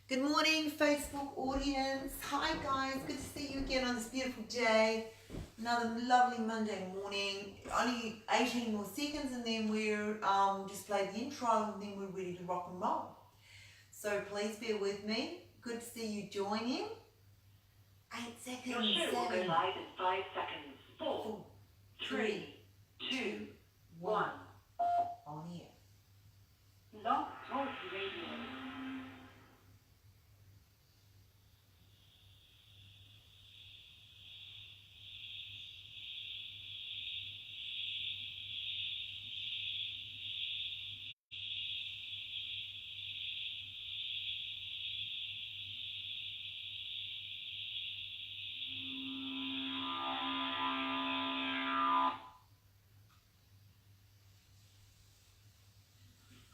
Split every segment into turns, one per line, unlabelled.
Good morning, Facebook audience. Hi, guys. Good to see you again on this beautiful day. Another lovely Monday morning. Only 18 more seconds, and then we're just play the intro, and then we're ready to rock and roll. So please bear with me. Good to see you joining. 8 seconds.
Your show will go live in 5 seconds. 4, 3, 2, 1.
On here.
Log Talk Radio.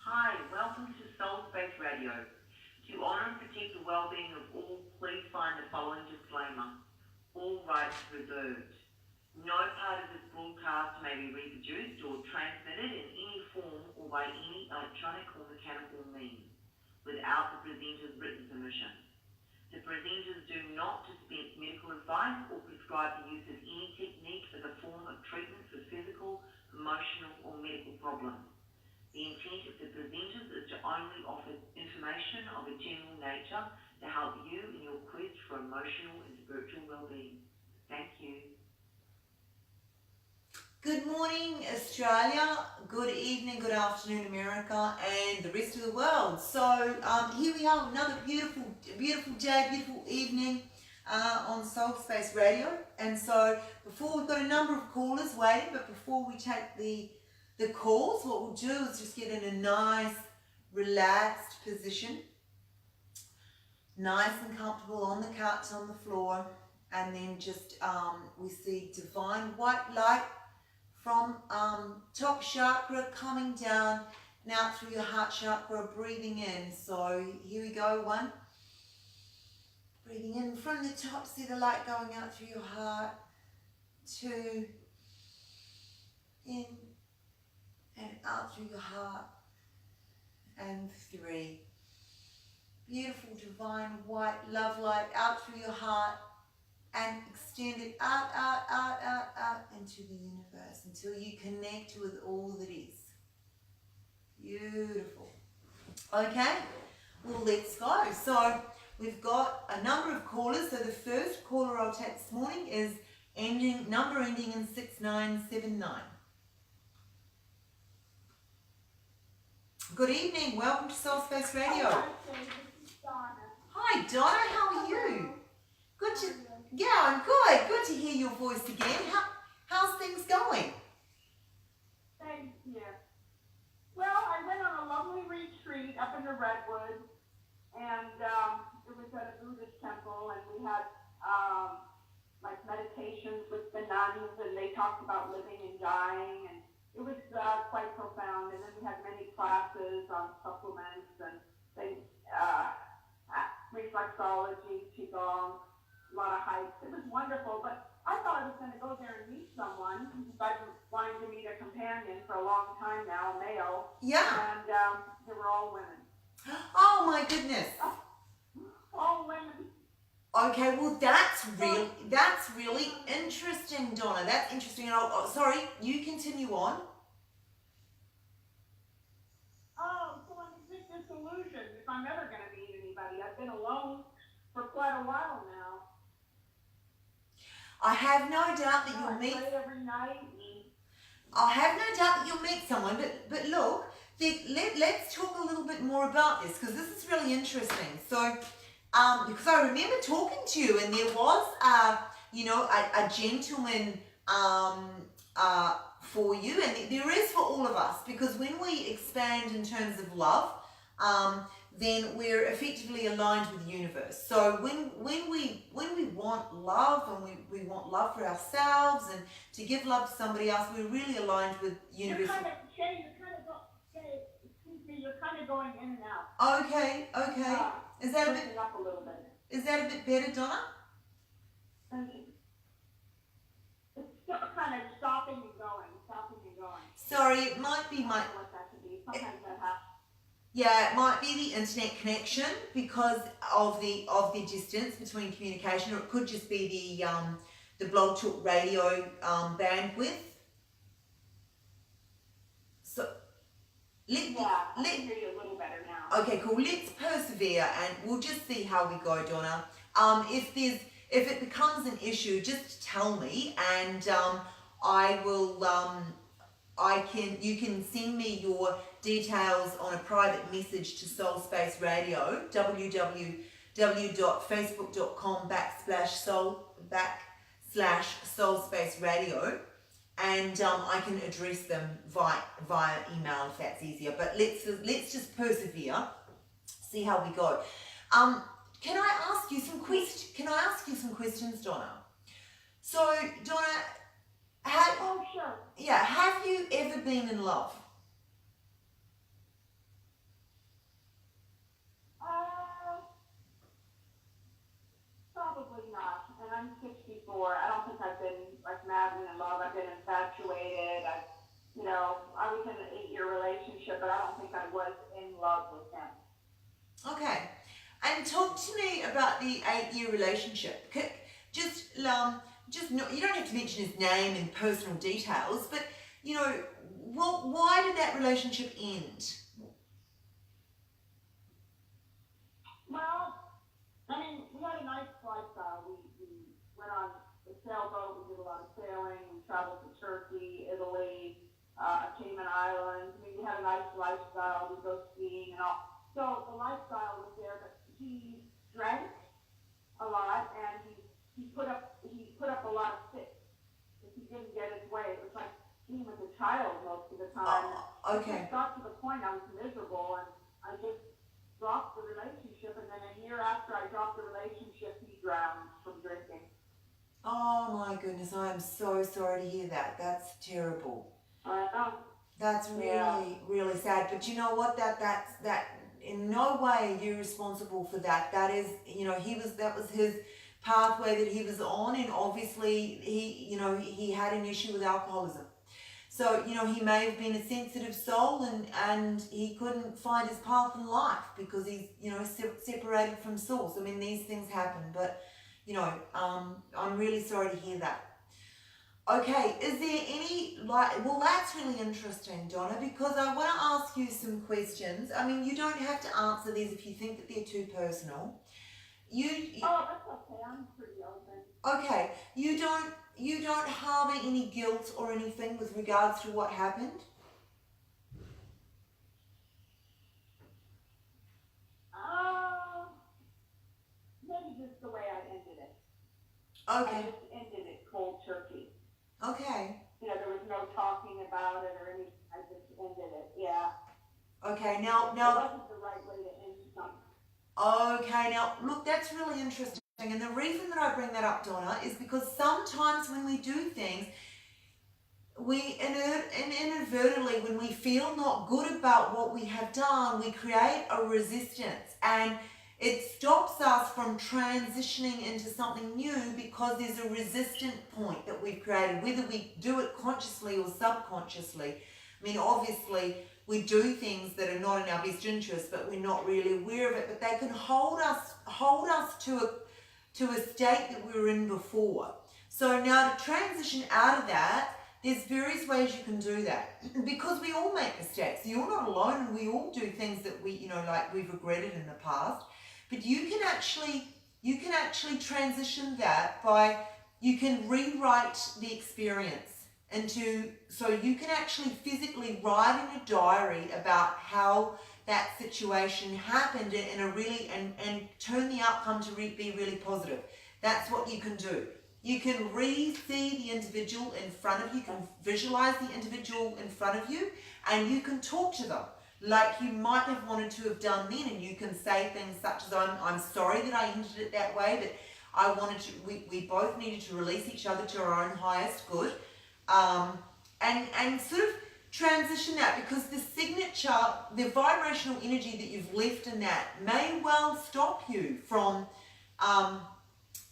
Hi, welcome to Soulspaceradio. To honour and protect the well-being of all, please find the following disclaimer. All rights reserved. No part of this broadcast may be reproduced or transmitted in any form or by any electronic or mechanical means without the presenter's written permission. The presenters do not dispense medical advice or prescribe the use of any technique as a form of treatment for physical, emotional or medical problems. The intent of the presenters is to only offer information of a general nature to help you in your quest for emotional and spiritual well-being. Thank you.
Good morning, Australia. Good evening, good afternoon, America, and the rest of the world. So here we are, another beautiful day, beautiful evening on Soul Space Radio. And so before, we've got a number of callers waiting, but before we take the calls, what we'll do is just get in a nice, relaxed position, nice and comfortable on the couch, on the floor, and then just we see divine white light from top chakra coming down and out through your heart chakra, breathing in. So here we go, 1. Breathing in from the top, see the light going out through your heart. 2. In and out through your heart. And 3. Beautiful divine white love light out through your heart and extend it out into the universe until you connect with all that is. Beautiful. Okay, well, let's go. So we've got a number of callers. So the first caller I'll take this morning is number ending in 6979. Good evening. Welcome to Soul Space Radio. Hi, Donna. How are you? Good to. Yeah, I'm good. Good to hear your voice again. How's things going?
Thank you. Well, I went on a lovely retreat up in the Redwoods, and it was at a Buddhist temple, and we had like meditations with the nuns, and they talked about living and dying, and it was quite profound. And then we had many classes on supplements and things, reflexology, qigong, a lot of hikes. It was wonderful, but I thought I was going to go there and meet someone because I've been wanting to meet a companion for a long time now, a male.
Yeah.
And they were all women.
Oh my goodness.
All women.
Okay, well that's really interesting, Donna. That's interesting. Sorry, you continue on.
Oh, so I'm a bit disillusioned if I'm ever going to meet anybody. I've been alone for quite a while now.
I have no doubt that you'll meet.
I pray every night.
I have no doubt that you'll meet someone. But look, let's talk a little bit more about this because this is really interesting. So, because I remember talking to you, and there was a gentleman for you, and there is for all of us, because when we expand in terms of love, then we're effectively aligned with the universe. So when we want love, and we want love for ourselves and to give love to somebody else, we're really aligned with the universe.
You're kind of going in and out.
Okay. Is that a bit?
Up a little bit.
Is that a bit better, Donna?
It's still kind of stopping and going.
Sorry, it might be my.
What that could be. Sometimes that happens.
Yeah, it might be the internet connection because of the distance between communication, or it could just be the Blog Talk Radio bandwidth. So
I can hear you a little better now.
Okay, cool. Let's persevere, and we'll just see how we go, Donna. If it becomes an issue, just tell me, and I will. You can send me your details on a private message to Soulspace Radio, www.facebook.com/Soulspace Radio, and I can address them via email if that's easier. But let's just persevere, see how we go. Can I ask you some questions, Donna? So, Donna,
Sure.
Yeah, have you ever been in love?
Probably not. And I'm 64. I don't think I've been like madly in love. I've been infatuated. I was in an 8-year relationship, but I don't think I was in love with him.
Okay. And talk to me about the 8-year relationship. You don't have to mention his name and personal details, but why did that relationship end?
Well, I mean, we had a nice lifestyle. We went on the sailboat. We did a lot of sailing. We traveled to Turkey, Italy, Cayman Islands. I mean, we had a nice lifestyle. We go skiing and all. So the lifestyle was there, but he drank a lot, and he put up a lot of sticks. If he didn't get his way, it was like he was a child most of the time.
Okay.
It got to the point I was miserable, and I just dropped the relationship. And then a year after I dropped the relationship, he drowned from drinking.
Oh my goodness, I am so sorry to hear that. That's terrible.
I know.
That's really, really sad. But you know what? That's in no way are you responsible for that. That is, that was his pathway that he was on, and obviously he had an issue with alcoholism. So, he may have been a sensitive soul, and he couldn't find his path in life because he's, separated from source. I mean, these things happen, but, I'm really sorry to hear that. Okay, is there any, that's really interesting, Donna, because I want to ask you some questions. I mean, you don't have to answer these if you think that they're too personal.
Oh, that's okay. I'm pretty open.
Okay, you don't harbor any guilt or anything with regards to what happened?
Maybe just the way I ended it.
Okay.
I just ended it cold turkey.
Okay.
There was no talking about it or anything. I just ended it. Yeah.
Okay. Now.
It wasn't the right way to end something.
Okay. Now, look, that's really interesting, and the reason that I bring that up, Donna, is because sometimes when we do things, we inadvertently, when we feel not good about what we have done, we create a resistance, and it stops us from transitioning into something new because there's a resistant point that we've created, whether we do it consciously or subconsciously. I mean, obviously, we do things that are not in our best interest, but we're not really aware of it. But they can hold us to a state that we were in before. So now to transition out of that, there's various ways you can do that, because we all make mistakes. You're not alone, and we all do things that we, like we've regretted in the past. But you can actually transition that by, you can rewrite the experience so you can actually physically write in a diary about how that situation happened in a really, and turn the outcome to be really positive. That's what you can do. You can see the individual in front of you, you can visualize the individual in front of you, and you can talk to them like you might have wanted to have done then, and you can say things such as, I'm sorry that I ended it that way, but I wanted to, we both needed to release each other to our own highest good, and sort of transition that, because the signature, the vibrational energy that you've left in that may well stop you from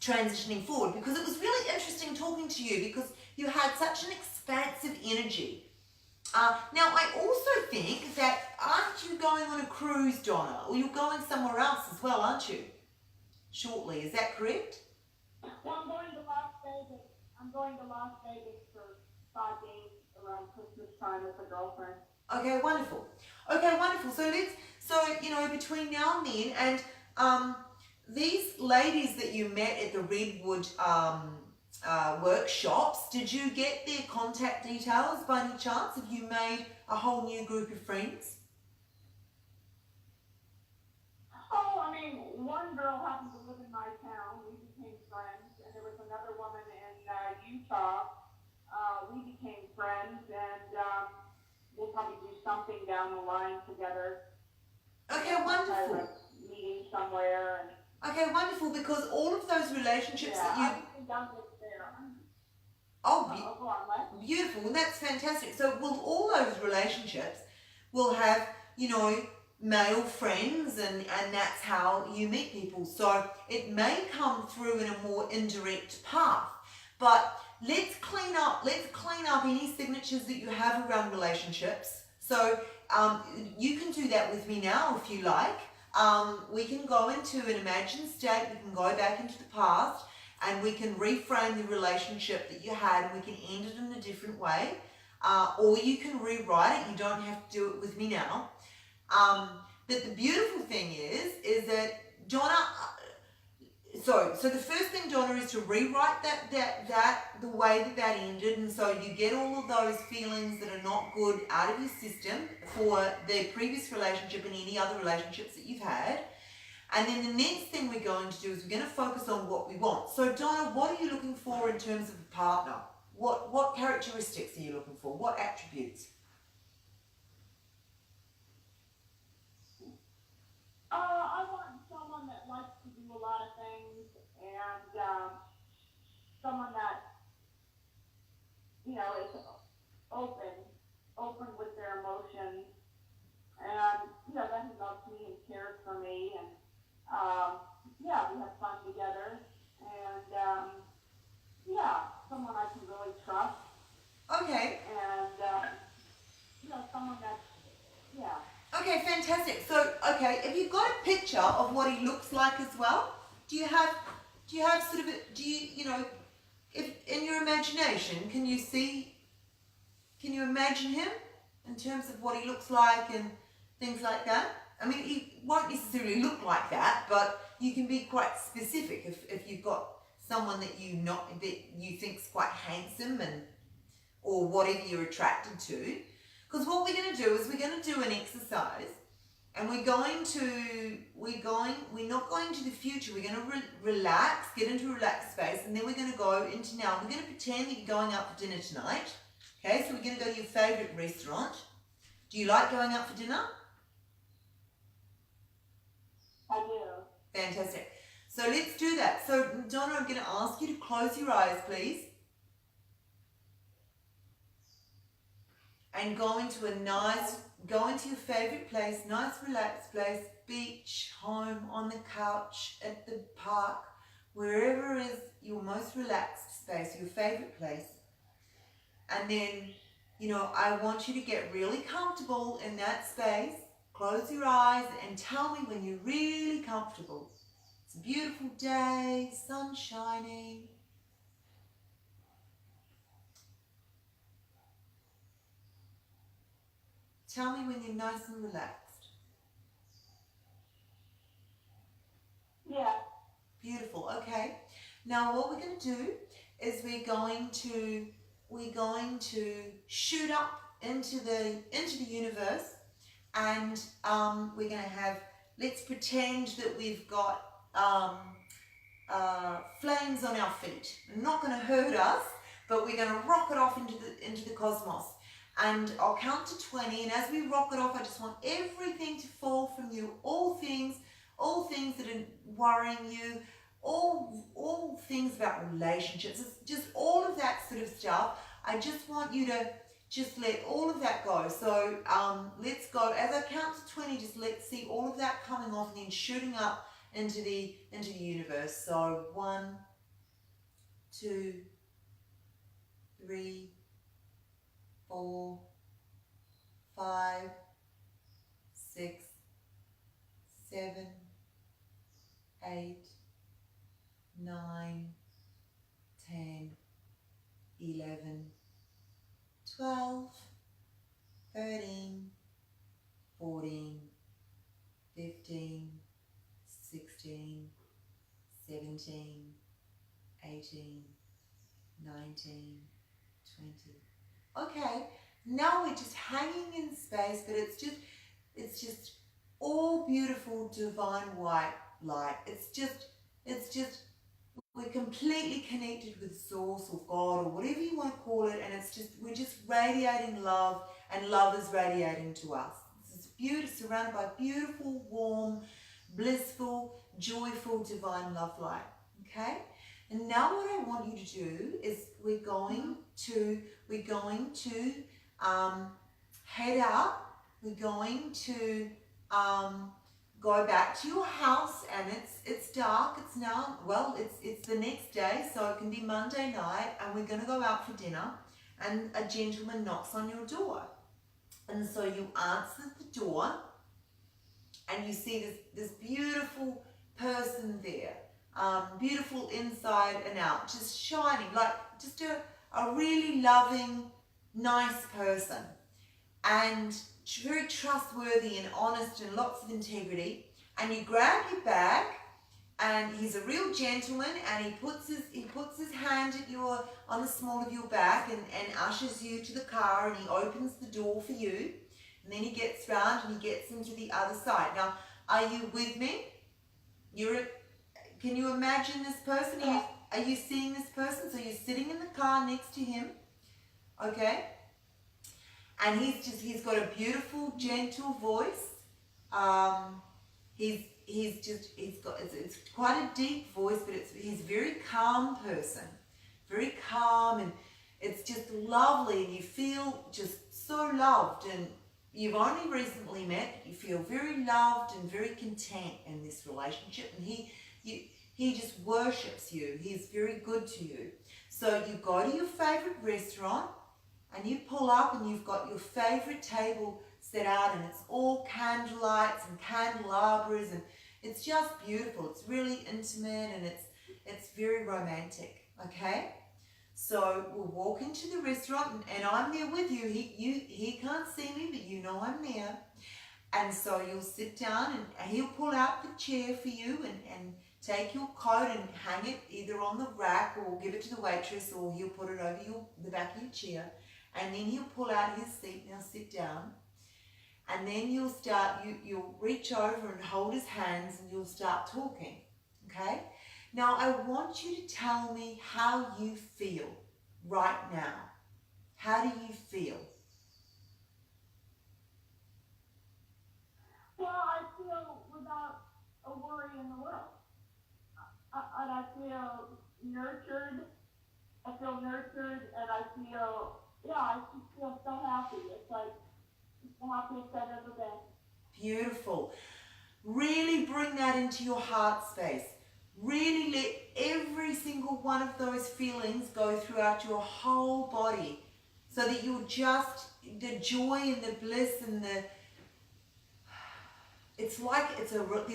transitioning forward. Because it was really interesting talking to you, because you had such an expansive energy. Now, I also think that aren't you going on a cruise, Donna? Or you're going somewhere else as well, aren't you? Shortly, is that correct?
Well, I'm going to Las Vegas. I'm going to Las Vegas for 5 days around Christmas time with a girlfriend.
Okay, wonderful. Okay, wonderful. So you know, between now and then, and these ladies that you met at the Redwood workshops, did you get their contact details by any chance? Have you made a whole new group of friends?
Oh, I mean, one girl happened to live in my town. We became friends, and there was another woman in Utah. We became friends, and we'll probably do something down the line together.
Okay, wonderful.
Meeting somewhere. And,
okay, wonderful, because all of those relationships that you...
I've done this there.
Oh,
Go on, what?
beautiful. That's fantastic. So will all those relationships will have, you know, male friends, and that's how you meet people. So it may come through in a more indirect path. But let's clean up any signatures that you have around relationships. So you can do that with me now if you like. We can go into an imagined state, we can go back into the past, and we can reframe the relationship that you had, and we can end it in a different way. Or you can rewrite it. You don't have to do it with me now. But the beautiful thing is that Donna, so the first thing, Donna, is to rewrite that the way that ended, and so you get all of those feelings that are not good out of your system for the previous relationship and any other relationships that you've had. And then the next thing we're going to do is we're going to focus on what we want. So Donna, what are you looking for in terms of a partner? What characteristics are you looking for? What attributes?
I want someone that likes to do a lot of things, and someone that, you know, is open with their emotions, and, you know, that he loves me and cares for me, and, we have fun together, and, someone I can really trust.
Okay.
And, someone that's,
Okay, fantastic. So, okay, have you got a picture of what he looks like as well? Do you have sort of if in your imagination, can you imagine him in terms of what he looks like and things like that? I mean, he won't necessarily look like that, but you can be quite specific if you've got someone that you think's quite handsome or whatever you're attracted to. Because what we're going to do is we're going to do an exercise, and we're not going to the future. We're going to relax, get into a relaxed space, and then we're going to go into now. We're going to pretend that you're going out for dinner tonight. Okay, so we're going to go to your favorite restaurant. Do you like going out for dinner?
I do.
Fantastic. So let's do that. So Donna, I'm going to ask you to close your eyes, please. And go into your favorite place, nice relaxed place, beach, home, on the couch, at the park, wherever is your most relaxed space, your favorite place. And then, I want you to get really comfortable in that space. Close your eyes and tell me when you're really comfortable. It's a beautiful day, sun shining. Tell me when you're nice and relaxed.
Yeah.
Beautiful. Okay. Now what we're going to do is we're going to shoot up into the universe, and we're going to have. Let's pretend that we've got flames on our feet. They're not going to hurt us, but we're going to rocket off into the cosmos. And I'll count to 20, and as we rocket off, I just want everything to fall from you, all things that are worrying you, all things about relationships, it's just all of that sort of stuff. I just want you to just let all of that go. So let's go, as I count to 20, just let's see all of that coming off and then shooting up into the universe. So 1, 2, 3, 4, 5, 6, 7, 8, 9, 10, 11, 12, 13, 14, 15, 16, 17, 18, 19, 20. Okay, now we're just hanging in space, but it's just all beautiful divine white light. It's just we're completely connected with source or God or whatever you want to call it, and we're just radiating love, and love is radiating to us. It's beautiful, surrounded by beautiful, warm, blissful, joyful, divine love light. Okay? And now what I want you to do is we're going to head out. We're going to go back to your house, and it's dark. It's now, well, it's the next day, so it can be Monday night, and we're going to go out for dinner, and a gentleman knocks on your door. And so you answer the door, and you see this beautiful person there, beautiful inside and out, just shining, like just a really loving, nice person, and very trustworthy and honest and lots of integrity. And you grab your bag, and he's a real gentleman, and he puts his hand on the small of your back and ushers you to the car, and he opens the door for you, and then he gets round and he gets into the other side. Now, are you with me? Can you imagine this person? Are you seeing this person? So you're sitting in the car next to him, okay? And he's got a beautiful, gentle voice. It's quite a deep voice, but he's a very calm person, very calm, and it's just lovely, and you feel just so loved, and you've only recently met, but you feel very loved and very content in this relationship, and he just worships you. He's very good to you. So you go to your favorite restaurant, and you pull up, and you've got your favorite table set out, and it's all candlelights and candelabras, and it's just beautiful. It's really intimate, and it's very romantic. Okay, so we'll walk into the restaurant, and I'm there with you. He can't see me, but you know I'm there. And so you'll sit down, and he'll pull out the chair for you, and take your coat and hang it either on the rack, or give it to the waitress, or he'll put it over the back of your chair. And then he'll pull out his seat. Now sit down. And then you'll reach over and hold his hands, and you'll start talking. Okay? Now I want you to tell me how you feel right now. How do you feel?
Well, I feel without a worry in the world. And I feel nurtured. I feel nurtured, and I just feel so happy. It's like the happiest I've ever been.
Beautiful. Really bring that into your heart space. Really let every single one of those feelings go throughout your whole body, so that the joy and the bliss and it's like there's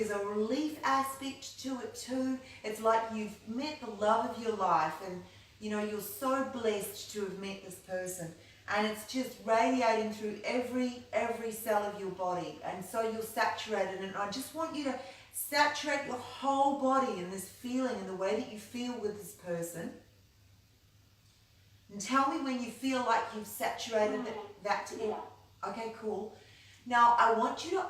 a relief aspect to it too. It's like you've met the love of your life, and you're so blessed to have met this person, and it's just radiating through every cell of your body, and so you're saturated. And I just want you to saturate your whole body in this feeling and the way that you feel with this person. And tell me when you feel like you've saturated that to
Yeah.
Okay, cool. Now I want you to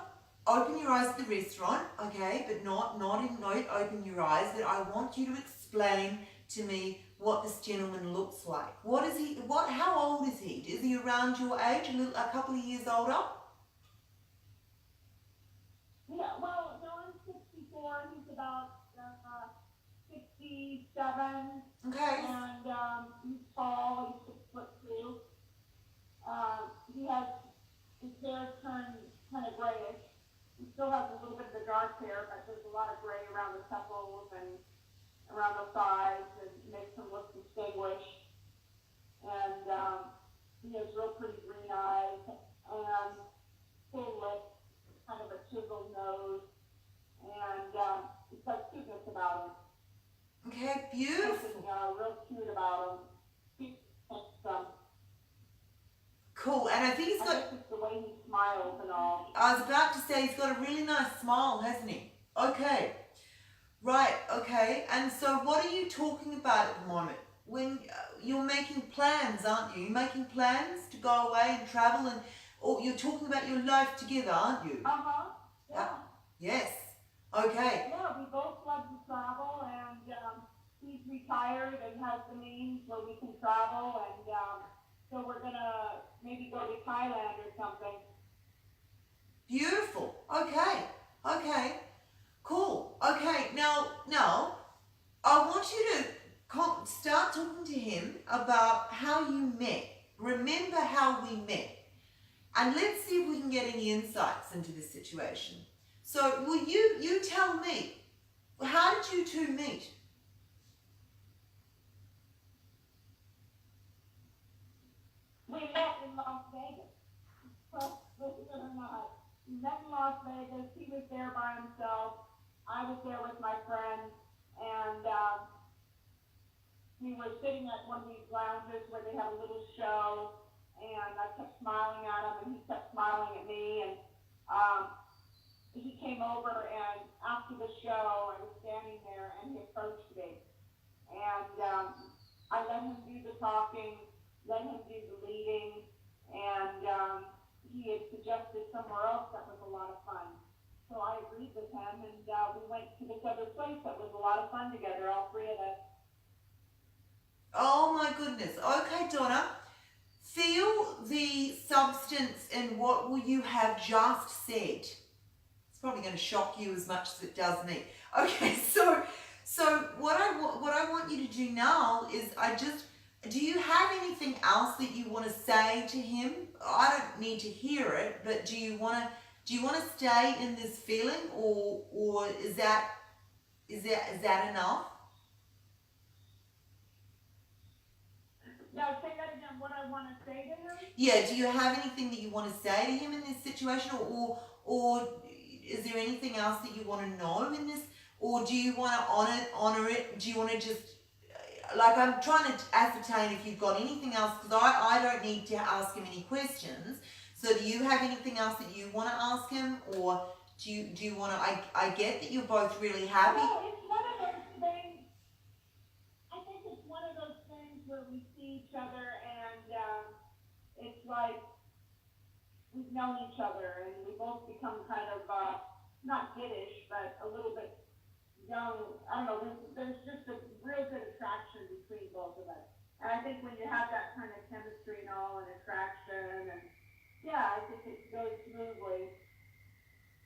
open your eyes at the restaurant, okay, but not open your eyes. That I want you to explain to me what this gentleman looks like. How old is he? Is he around your age, a couple of years older?
Yeah, well, no, I'm 64. He's about 67.
Okay.
And he's tall. He's 6'2". His hair turned kind of grayish. He still has a little bit of the dark hair, but there's a lot of gray around the temples and around the thighs, and makes him look distinguished. And he has real pretty green eyes. and full lips, kind of a chiseled nose, and it's got cuteness about him.
Okay, beautiful.
Something real cute about him. He's
Cool, and I think he's
I
got,
guess it's the way he smiles and all.
I was about to say he's got a really nice smile, hasn't he? Okay, right, okay. And so what are you talking about at the moment? When you're making plans, aren't you? You're making plans to go away and travel, and or you're talking about your life together, aren't you?
Yeah.
Yes. Okay.
Yeah, we both love to travel, and he's retired and has the means where we can travel, and so we're gonna maybe go to Thailand or something.
Beautiful. Okay. Okay. Cool. Okay. Now, I want you to start talking to him about how you met. Remember how we met. And let's see if we can get any insights into this situation. So, will you tell me, how did you two meet?
We met in Las Vegas. Well, believe it or not, we met in Las Vegas. He was there by himself. I was there with my friend, and we were sitting at one of these lounges where they had a little show, and I kept smiling at him, and he kept smiling at me, and he came over, and after the show, I was standing there, and he approached me, and I let him do the talking, let him do the leading, and he had suggested somewhere else that was a lot of fun. So I agreed with him, and we went to this other place that was a lot of fun together, all three of us.
Oh my goodness. Okay, Donna. Feel the substance in what you have just said. It's probably going to shock you as much as it does me. Okay, so what I want you to do now is do you have anything else that you want to say to him? I don't need to hear it, but do you want to stay in this feeling, or is that enough?
No, say that again, what I want to say to him?
Yeah, do you have anything that you want to say to him in this situation, or is there anything else that you want to know in this, or do you want to honor it? Do you want to just, like, I'm trying to ascertain if you've got anything else, because I don't need to ask him any questions. So do you have anything else that you want to ask him, or do you want to? I get that you're both really happy.
No, it's one of those things. I think it's one of those things where we see each other, and it's like we've known each other, and we both become kind of not giddish, but a little bit young. I don't know. There's just a real good attraction between both of us, and I think when you have that kind of chemistry and all, and attraction, and yeah, I think it goes smoothly.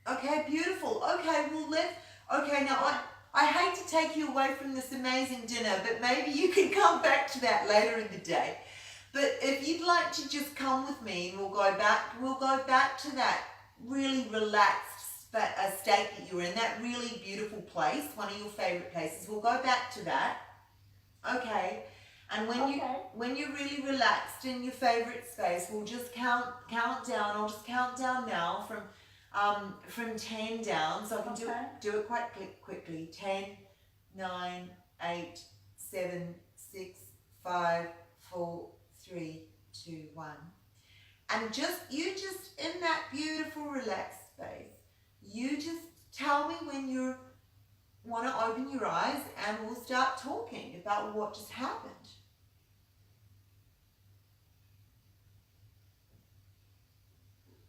Okay, beautiful. Okay, well now I hate to take you away from this amazing dinner, but maybe you can come back to that later in the day. But if you'd like to just come with me, we'll go back to that really relaxed state that you were in, that really beautiful place, one of your favorite places. We'll go back to that. Okay. And when you're really relaxed in your favorite space, we'll just count down. I'll just count down now from 10 down, so I can do it quite quickly. 10, 9, 8, 7, 6, 5, 4, 3, 2, 1. And you just in that beautiful relaxed space, you just tell me when you want to open your eyes, and we'll start talking about what just happened.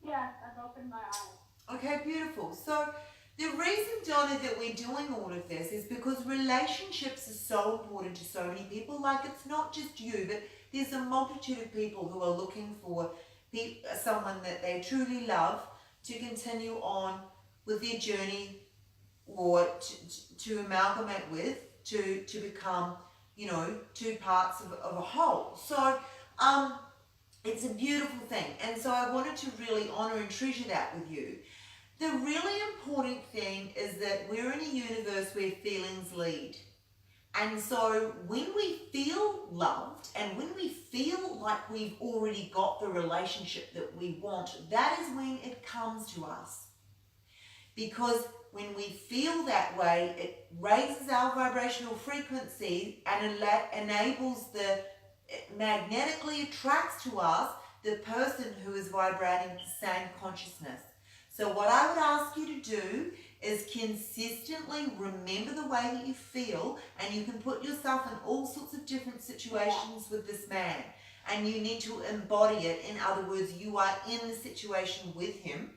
Yes, I've opened my eyes.
Okay, beautiful. So the reason, Donna, that we're doing all of this is because relationships are so important to so many people. Like, it's not just you, but there's a multitude of people who are looking for someone that they truly love to continue on with their journey, or to amalgamate with, to become, two parts of a whole. So it's a beautiful thing, and so I wanted to really honor and treasure that with you. The really important thing is that we're in a universe where feelings lead, And so when we feel loved and when we feel like we've already got the relationship that we want, that is when it comes to us. Because when we feel that way, it raises our vibrational frequency and it magnetically attracts to us the person who is vibrating the same consciousness. So what I would ask you to do is consistently remember the way that you feel, and you can put yourself in all sorts of different situations with this man, and you need to embody it. In other words, you are in the situation with him.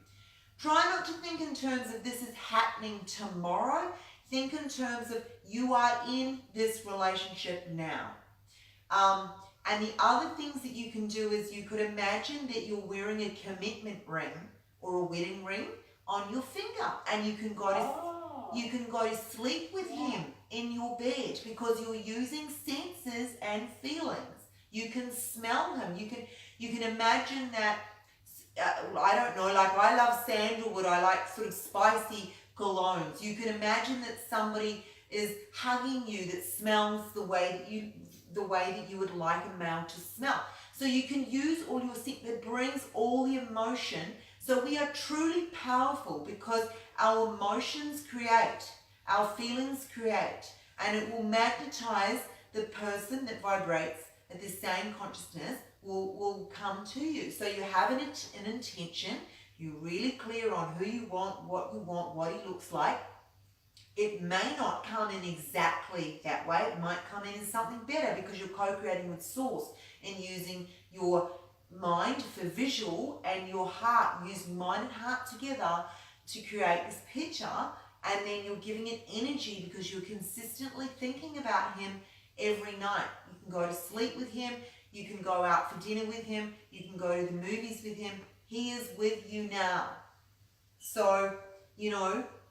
Try not to think in terms of this is happening tomorrow. Think in terms of you are in this relationship now. And the other things that you can do is you could imagine that you're wearing a commitment ring or a wedding ring on your finger, and you can go to sleep with him in your bed because you're using senses and feelings. You can smell him. You can imagine that. I don't know. Like I love sandalwood. I like sort of spicy colognes. You can imagine that somebody is hugging you that smells the way that you would like a male to smell. So you can use all your sense that brings all the emotion. So we are truly powerful because our emotions create, our feelings create, and it will magnetize the person that vibrates at the same consciousness will come to you. So you have an intention, you're really clear on who you want, what he looks like. It may not come in exactly that way. It might come in as something better because you're co-creating with Source and using your mind for visual and your heart, using mind and heart together to create this picture, and then you're giving it energy because you're consistently thinking about him every night. You can go to sleep with him, you can go out for dinner with him, you can go to the movies with him. He is with you now. So,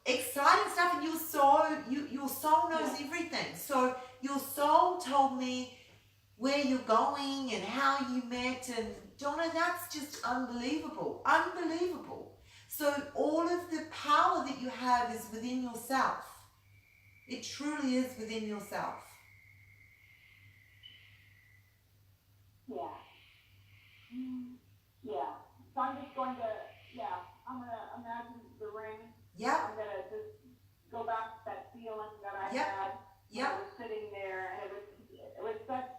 exciting stuff, and your soul knows everything. So your soul told me where you're going and how you met, and Donna, that's just unbelievable. So all of the power that you have is within yourself. It truly is within yourself.
Yeah. Yeah. So I'm just going to, I'm going to imagine the ring.
Yeah.
I'm going to just go back to that feeling that I
Yep.
had when
Yep.
I was sitting there, and it was such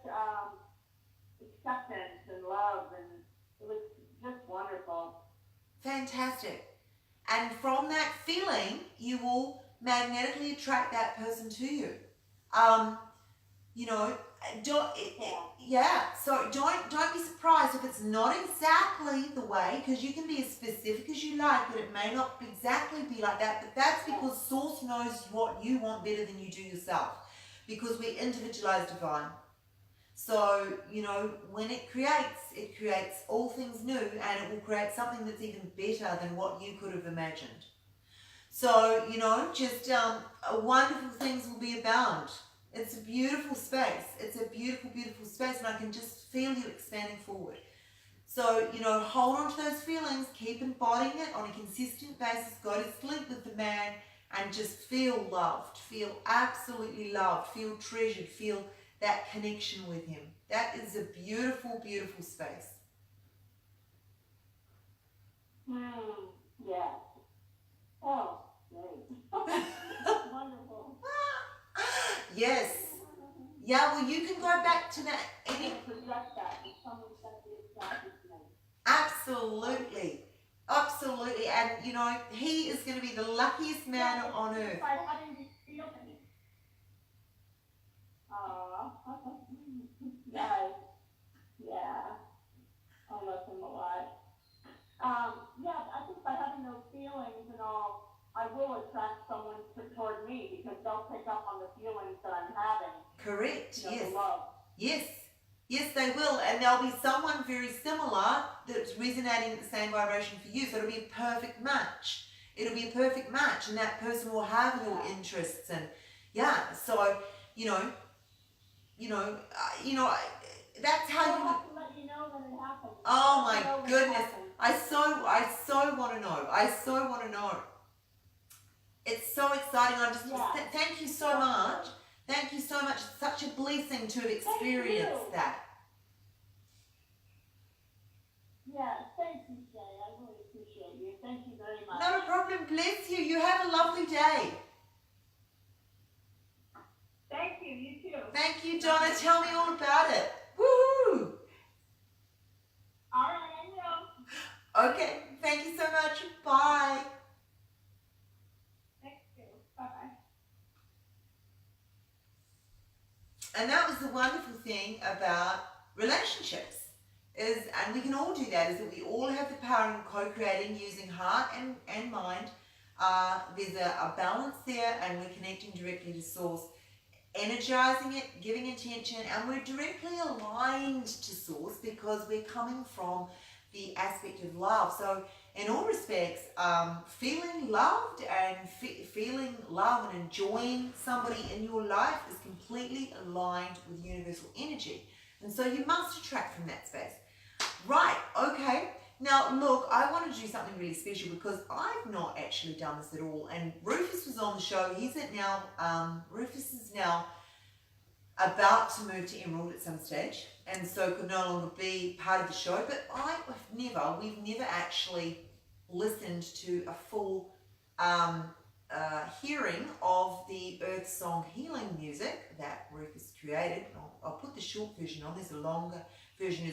acceptance and love, and it was just wonderful.
Fantastic. And from that feeling, you will magnetically attract that person to you. So don't be surprised if it's not exactly the way, because you can be as specific as you like, but it may not exactly be like that. But that's because Source knows what you want better than you do yourself, because we individualize divine. So, when it creates all things new, and it will create something that's even better than what you could have imagined. So, just wonderful things will be abound. It's a beautiful space. It's a beautiful, beautiful space, and I can just feel you expanding forward. So, hold on to those feelings, keep embodying it on a consistent basis, go to sleep with the man, and just feel loved, feel absolutely loved, feel treasured, feel that connection with him. That is a beautiful, beautiful space.
Yeah. Oh, great. Wonderful.
Yes. Yeah, well, you can go back to that any.
Project that. Someone said the
Absolutely. Absolutely. And, he is going to be the luckiest man on earth.
By having these feelings. Nice. Yeah. I love him a lot. I think by having those feelings and all, I will attract someone toward me, because they'll pick up on the feelings that I'm having.
Correct. Yes.
The love.
Yes. Yes, they will. And there'll be someone very similar that's resonating at the same vibration for you. So it'll be a perfect match. It'll be a perfect match, and that person will have your interests. And so, that's how you.
I'll have to let you know when it happens.
Oh my goodness! I so want to know. I so want to know. It's so exciting. Thank you so much. Thank you so much. It's such a blessing to have experienced that.
Yeah, thank you, Jay. I really appreciate you. Thank you very much.
Not a problem. Bless you. You have a lovely day.
Thank you. You too.
Thank you, Donna. Tell me all about it. Woohoo!
All right, I will.
Okay. Thank you so much. Bye.
Thank you. Bye-bye.
And that was the wonderful thing about relationships and we can all do that, is that we all have the power in co-creating using heart and mind. There's a balance there, and we're connecting directly to source, energizing it, giving attention, and we're directly aligned to source because we're coming from the aspect of love. So in all respects, feeling loved and feeling love and enjoying somebody in your life is completely aligned with universal energy. And so you must attract from that space. Right, okay. Now look, I want to do something really special because I've not actually done this at all. And Rufus was on the show. Rufus is now about to move to Emerald at some stage, and so could no longer be part of the show. But we've never actually listened to a full hearing of the Earth Song healing music that Rufus created. I'll put the short version on. There's a longer version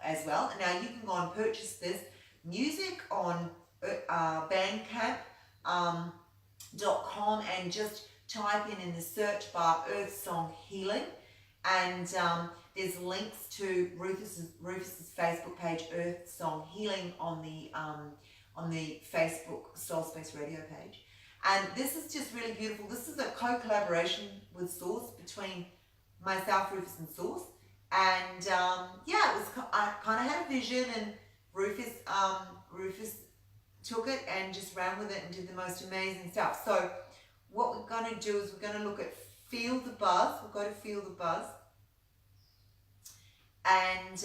as well. Now you can go and purchase this music on bandcamp.com and just type in the search bar Earth Song Healing, and there's links to Rufus's Facebook page, Earth Song Healing, on the Facebook Soul Space Radio page. And this is just really beautiful. This is a co-collaboration with Source between myself, Rufus, and Source. And I kind of had a vision, and Rufus took it and just ran with it and did the most amazing stuff. So what we're going to do is we're going to look at Feel the Buzz. We'll go to Feel the Buzz, and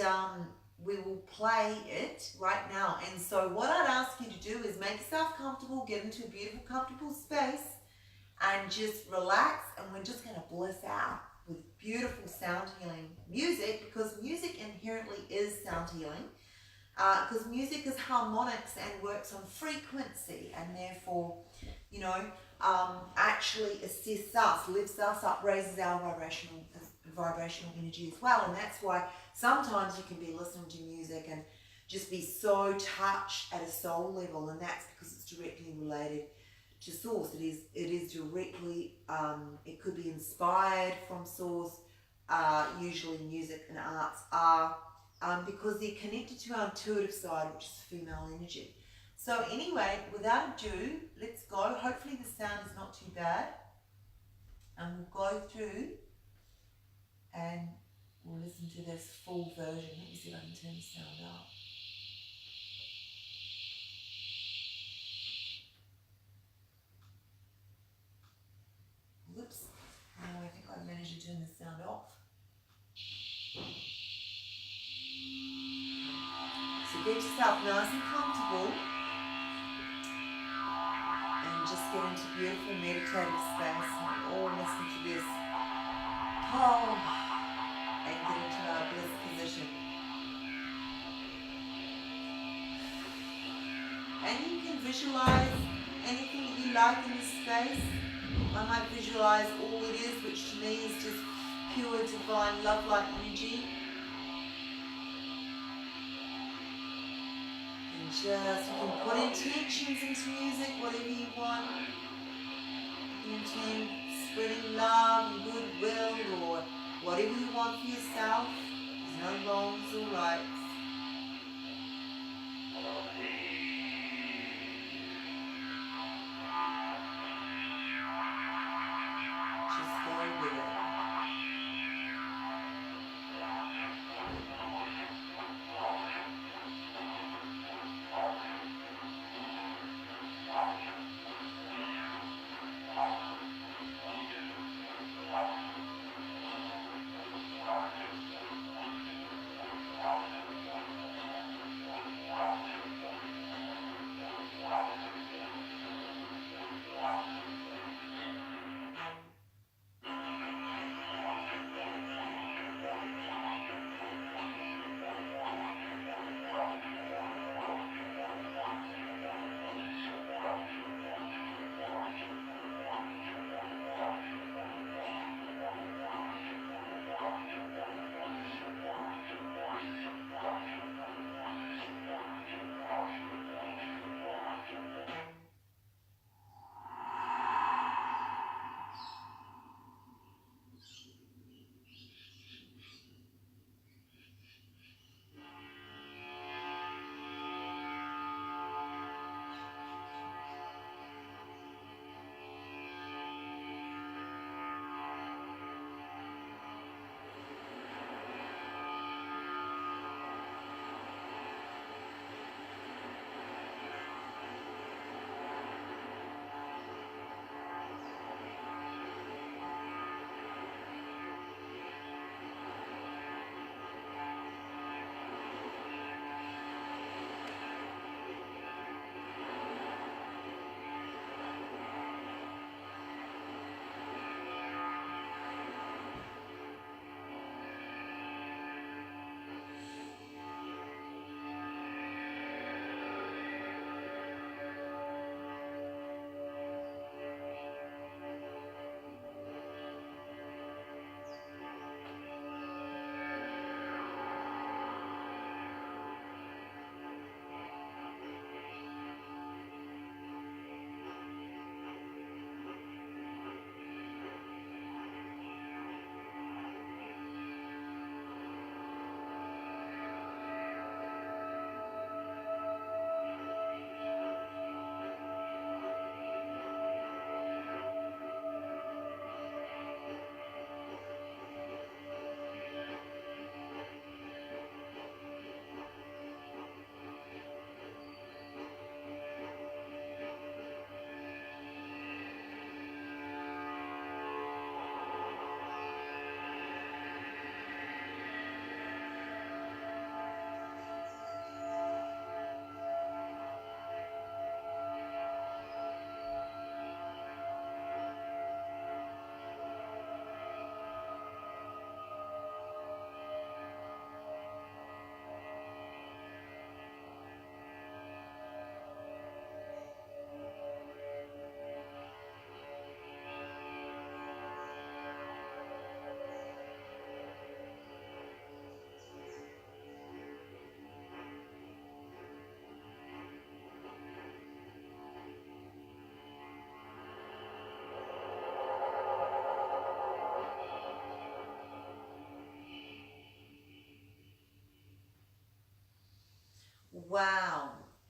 we will play it right now. And so what I'd ask you to do is make yourself comfortable, get into a beautiful, comfortable space, and just relax. And we're just going to bliss out with beautiful sound healing music, because music inherently is sound healing, because music is harmonics and works on frequency, and therefore, actually assists us, lifts us up, raises our vibrational energy as well. And that's why sometimes you can be listening to music and just be so touched at a soul level, and that's because it's directly related to source. It is directly, it could be inspired from source. Usually music and arts are, because they're connected to our intuitive side, which is female energy. So anyway, without ado, let's go. Hopefully the sound is not too bad, and we'll go through and we'll listen to this full version. Let me see if I can turn the sound up. Whoops. No, I think I managed to turn the sound off. So get yourself nice and comfortable and just get into beautiful meditative space, and all listen to this. And get into our bliss position. And you can visualize anything that you like in this space. I might visualize all it is, which to me is just pure divine love-like energy. And just, you can put intentions into music, whatever you want. You can intend spreading love and goodwill, or whatever you want for yourself. There's no wrongs or rights. Just go with it.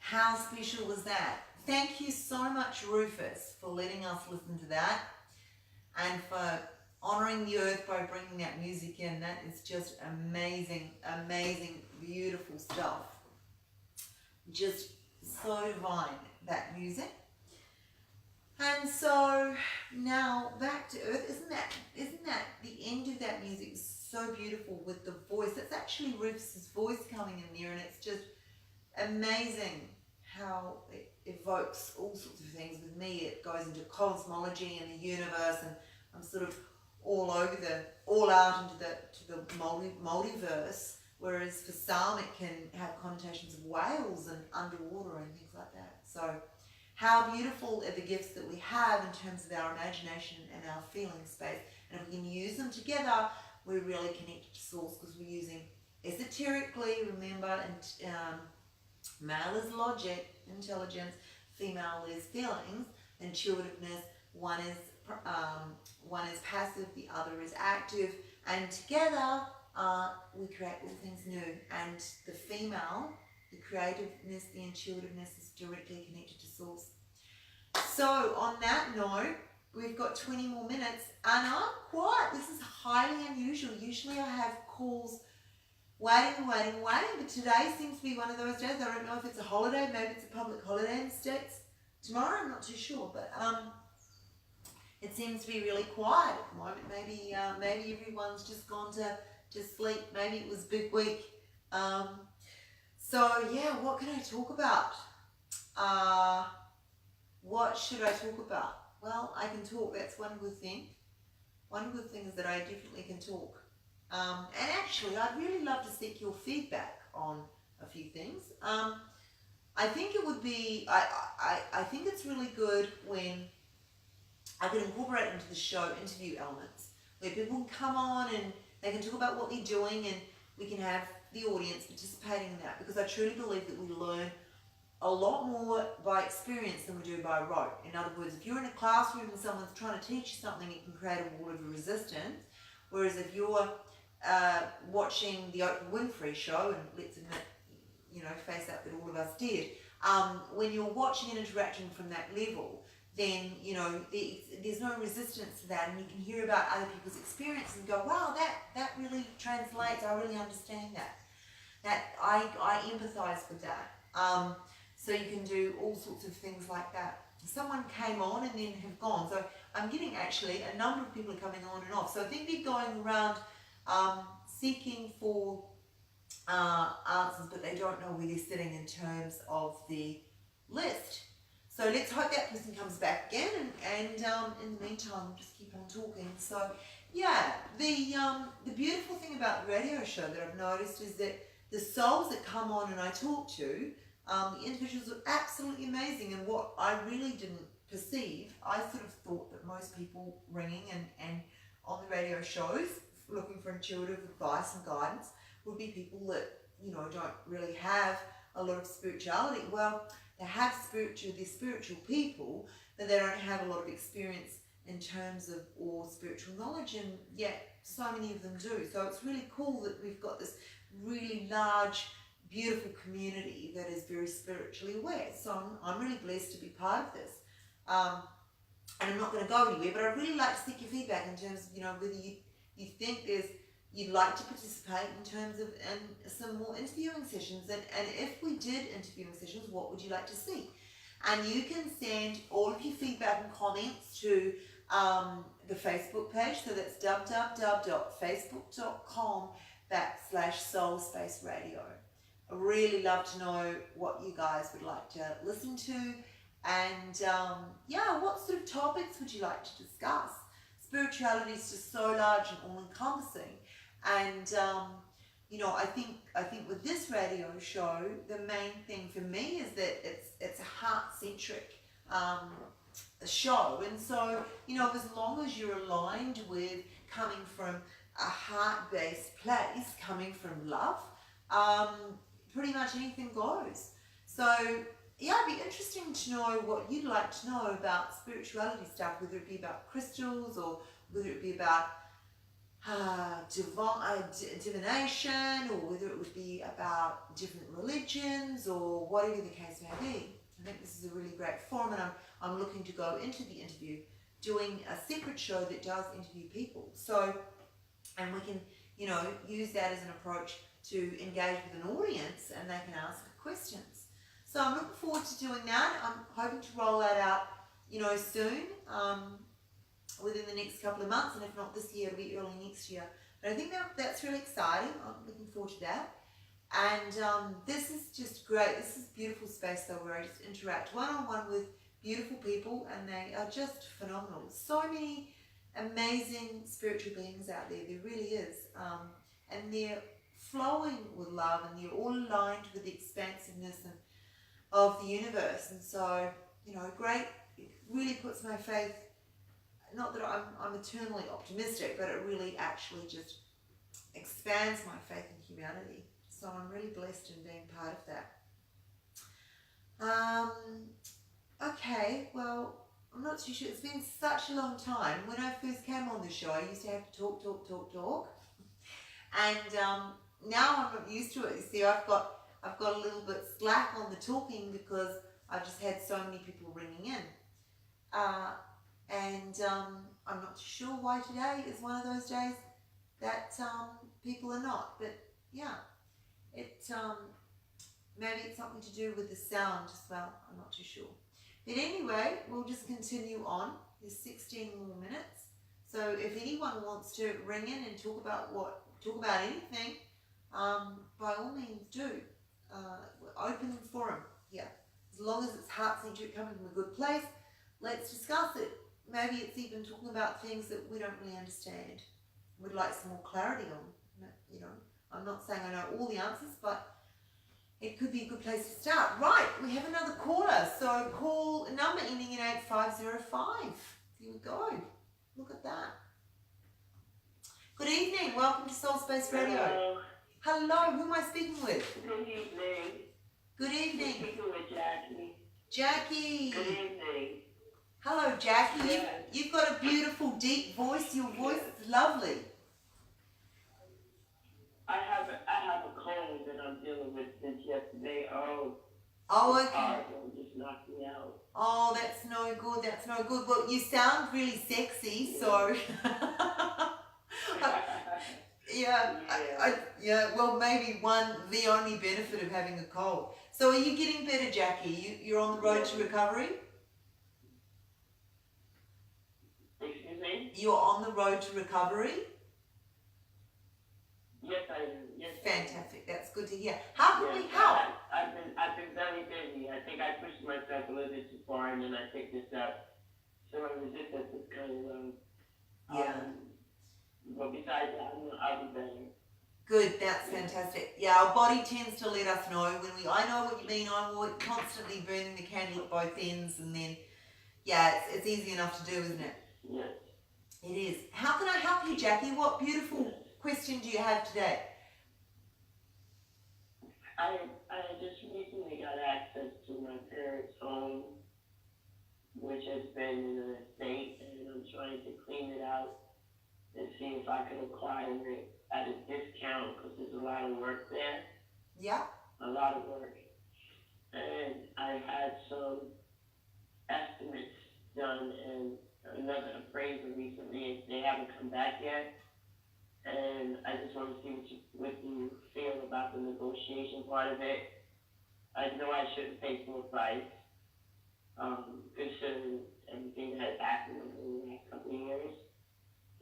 How special was that? Thank you so much, Rufus, for letting us listen to that and for honoring the earth by bringing that music in. That is just amazing, amazing, beautiful stuff. Just so divine, that music. And so now back to earth. Isn't that the end of that music is so beautiful with the voice? It's actually Rufus's voice coming in there, and it's just amazing how it evokes all sorts of things. With me, it goes into cosmology and the universe, and I'm sort of all out into the multiverse. Whereas for some, it can have connotations of whales and underwater and things like that. So how beautiful are the gifts that we have in terms of our imagination and our feeling space. And if we can use them together, we're really connected to source, because we're using esoterically, remember, and male is logic, intelligence, female is feelings, intuitiveness. One is passive, the other is active, and together we create all things new. And the female, the creativeness, the intuitiveness, is directly connected to source. So on that note, we've got 20 more minutes, and I'm quiet. This is highly unusual. Usually I have calls waiting, but today seems to be one of those days. I don't know if it's a holiday, maybe it's a public holiday in the States. Tomorrow, I'm not too sure, but it seems to be really quiet at the moment. Maybe everyone's just gone to sleep. Maybe it was big week. So yeah, what can I talk about? What should I talk about? Well, I can talk. That's one good thing. One good thing is that I definitely can talk. And actually, I'd really love to seek your feedback on a few things. I think it would be, I think it's really good when I can incorporate into the show interview elements, where people can come on and they can talk about what they're doing, and we can have the audience participating in that, because I truly believe that we learn a lot more by experience than we do by rote. In other words, if you're in a classroom and someone's trying to teach you something, it can create a wall of resistance. Whereas if you're watching the Oprah Winfrey show, and let's admit, face up that all of us did, when you're watching and interacting from that level, then there's no resistance to that, and you can hear about other people's experience and go, wow, that really translates. I really understand that I empathize with that. So you can do all sorts of things like that. Someone came on and then have gone. So I'm getting actually a number of people are coming on and off. So I think they're going around seeking for answers, but they don't know where they're sitting in terms of the list. So let's hope that person comes back again, and in the meantime, we'll just keep on talking. So yeah, the beautiful thing about the radio show that I've noticed is that the souls that come on and I talk to, the individuals are absolutely amazing. And what I really didn't perceive, I sort of thought that most people ringing and on the radio shows looking for intuitive advice and guidance would be people that don't really have a lot of spirituality. Well, they have they're spiritual people, but they don't have a lot of experience in terms of or spiritual knowledge, and yet so many of them do. So it's really cool that we've got this really large, beautiful community that is very spiritually aware. So I'm really blessed to be part of this. And I'm not going to go anywhere, but I'd really like to seek your feedback in terms of whether you think you'd like to participate in terms of some more interviewing sessions, and if we did interviewing sessions, what would you like to see? And you can send all of your feedback and comments to the Facebook page. So that's www.facebook.com/Soulspaceradio. I really love to know what you guys would like to listen to, and what sort of topics would you like to discuss? Spirituality is just so large and all-encompassing, and I think with this radio show, the main thing for me is that it's a heart-centric show, and so as long as you're aligned with coming from a heart-based place, coming from love, pretty much anything goes. So yeah, it'd be interesting to know what you'd like to know about spirituality stuff, whether it be about crystals or whether it be about divination, or whether it would be about different religions or whatever the case may be. I think this is a really great forum, and I'm looking to go into the interview doing a separate show that does interview people. So, and we can, use that as an approach to engage with an audience, and they can ask questions. So I'm looking forward to doing that. I'm hoping to roll that out, soon, within the next couple of months, and if not this year, it'll be early next year. But I think that's really exciting. I'm looking forward to that. And this is just great. This is a beautiful space, though, where I just interact one-on-one with beautiful people, and they are just phenomenal. So many amazing spiritual beings out there. There really is. And they're flowing with love, and they're all aligned with the expansiveness of the universe. And so, great. It really puts my faith, not that I'm eternally optimistic, but it really actually just expands my faith in humanity. So I'm really blessed in being part of that. Okay, well, I'm not too sure. It's been such a long time. When I first came on the show, I used to have to talk. And now I'm not used to it. You see, I've got a little bit slack on the talking because I've just had so many people ringing in. And I'm not sure why today is one of those days that people are not. But yeah, maybe it's something to do with the sound as well. I'm not too sure. But anyway, we'll just continue on. There's 16 more minutes. So if anyone wants to ring in and talk about anything, by all means do. We're open forum here. As long as it's heart-centered, coming from a good place, let's discuss it. Maybe it's even talking about things that we don't really understand. We'd like some more clarity on. I'm not saying I know all the answers, but it could be a good place to start. Right, we have another caller. So call number ending in 8505. Here we go. Look at that. Good evening. Welcome to Soul Space Radio. Hello. Who am I speaking with?
Good evening.
Good evening.
Speaking with Jackie.
Jackie.
Good evening.
Hello, Jackie.
Yes.
You've got a beautiful, deep voice. Your voice is lovely.
I have a cold that I'm dealing with since yesterday.
Oh, okay.
Horrible. Just knocked me out.
Oh, that's no good. That's no good. Well, you sound really sexy, so. Yeah. Well, maybe the only benefit of having a cold. So, are you getting better, Jackie? You're on the road to recovery?
Excuse me?
You're on the road to recovery?
Yes, I am. Yes.
Fantastic. That's good to hear. How can we help?
I've been very busy. I think I pushed myself a little bit too far, and then I picked this up. So my resistance is kind of low.
Yeah.
But besides that, I'll be better.
Good, that's fantastic. Yeah, our body tends to let us know when I know what you mean. I'm constantly burning the candle at both ends, and then, yeah, it's easy enough to do, isn't it?
Yes.
It is. How can I help you, Jackie? What beautiful question do you have today?
I just recently got access to my parents' home, which has been in an estate, and I'm trying to clean it out and see if I can acquire it at a discount, because there's a lot of work there.
Yeah.
A lot of work. And I had some estimates done and another appraiser recently, and they haven't come back yet. And I just want to see what you feel about the negotiation part of it. I know I shouldn't pay full price, considering everything that has happened over the last couple of years.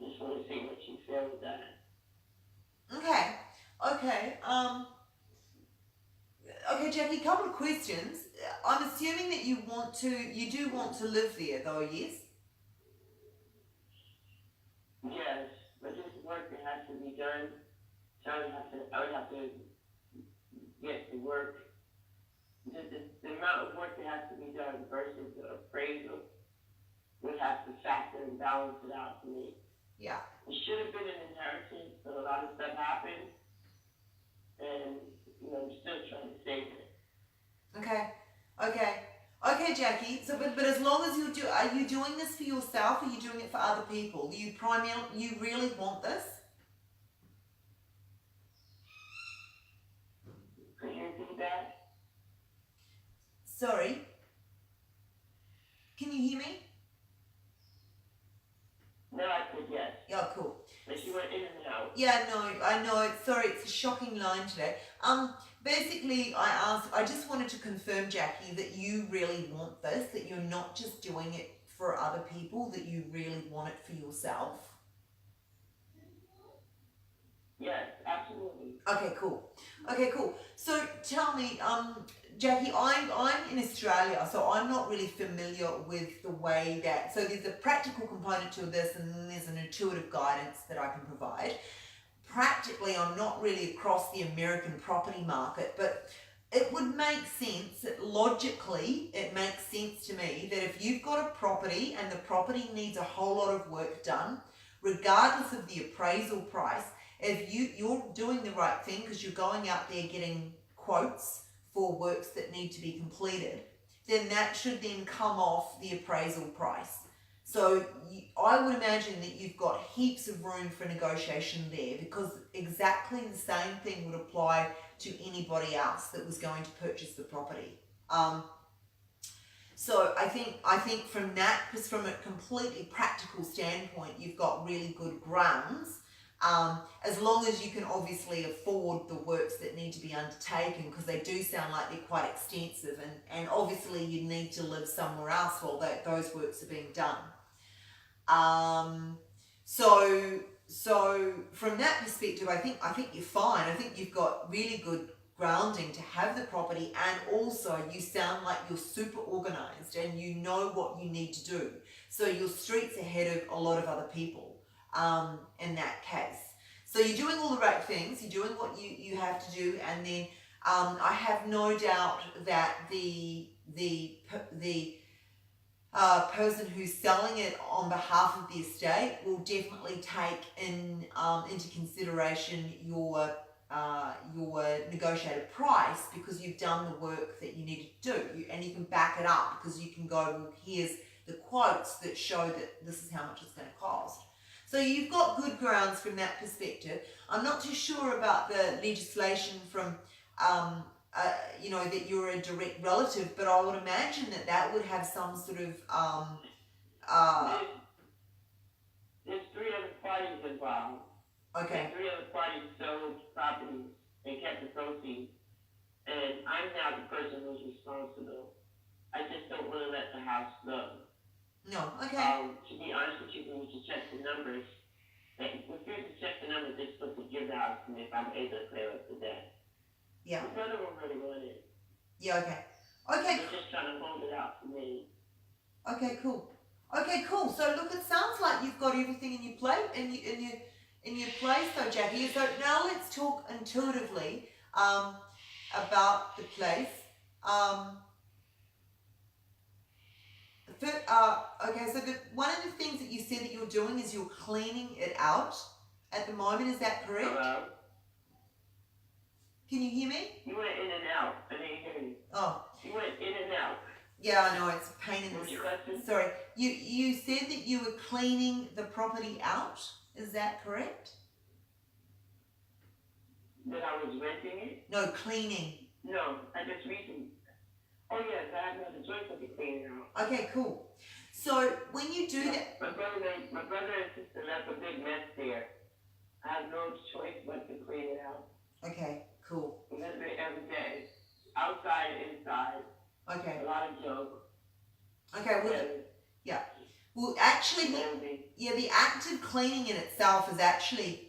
Just want to see what you feel with that.
Okay, Jackie, a couple of questions. I'm assuming that you do want to live there though, yes?
Yes, but this work that has to be done, so I would have to get the work, the amount of work that has to be done versus the appraisal would have to factor and balance it out for me.
Yeah.
It should have been an inheritance, but a lot of stuff happened, and I'm still trying to save it.
Okay, Jackie. So, but as long as are you doing this for yourself, or are you doing it for other people? You really want this? Sorry. Can you hear me?
No, I said yes.
Yeah, cool.
But you went in and out.
Yeah, no, I know. Sorry, it's a shocking line today. Basically, I just wanted to confirm, Jackie, that you really want this, that you're not just doing it for other people, that you really want it for yourself.
Yes, absolutely.
Okay, cool. Okay, cool. So tell me, Jackie, I'm in Australia, so I'm not really familiar with the way that, so there's a practical component to this and then there's an intuitive guidance that I can provide. Practically, I'm not really across the American property market, but it would make sense, logically, it makes sense to me that if you've got a property and the property needs a whole lot of work done, regardless of the appraisal price, if you're doing the right thing because you're going out there getting quotes for works that need to be completed, then that should then come off the appraisal price. So I would imagine that you've got heaps of room for negotiation there, because exactly the same thing would apply to anybody else that was going to purchase the property. So I think from a completely practical standpoint, you've got really good grounds. As long as you can obviously afford the works that need to be undertaken, because they do sound like they're quite extensive, and obviously you need to live somewhere else while those works are being done. So from that perspective, I think you're fine. I think you've got really good grounding to have the property, and also you sound like you're super organized and you know what you need to do. So your street's ahead of a lot of other people in that case. So you're doing all the right things, you're doing what you have to do, and then I have no doubt that the person who's selling it on behalf of the estate will definitely take into consideration your negotiated price, because you've done the work that you need to do, and you can back it up because you can go, well, here's the quotes that show that this is how much it's going to cost. So you've got good grounds from that perspective. I'm not too sure about the legislation from, that you're a direct relative, but I would imagine that would have some sort of...
There's 3 other parties involved.
Okay.
3 other parties sold properties and kept the proceeds. And I'm now the person who's responsible. I just don't want to let the house go.
No, okay.
To be honest with you, we need to check the numbers. If we to check the numbers, they're supposed to give the house to me if I'm able to clear up the debt.
Yeah.
None of them really want it.
Yeah, okay. Okay.
They're just trying to hold it out for me.
Okay, cool. Okay, cool. So look, it sounds like you've got everything in your plate, in your place, though, Jackie. So now let's talk intuitively about the place. Okay, so one of the things that you said that you're doing is you're cleaning it out at the moment. Is that correct?
Hello?
Can you hear me?
You went in and out. I didn't hear you.
Oh.
You went in and out.
Yeah, I know, it's a pain in the...
What's your question?
Sorry. You said that you were cleaning the property out. Is that correct?
That I was renting it?
No, cleaning.
No, I just recently... Oh yes, I have another choice of cleaning out.
Okay, cool. So when you do that...
My brother and sister left a big mess there. I have no choice but to clean it out.
Okay, cool.
We live it every day. Outside and inside.
Okay.
A lot of jokes.
Okay, well, yeah. Well, actually, the act of cleaning in itself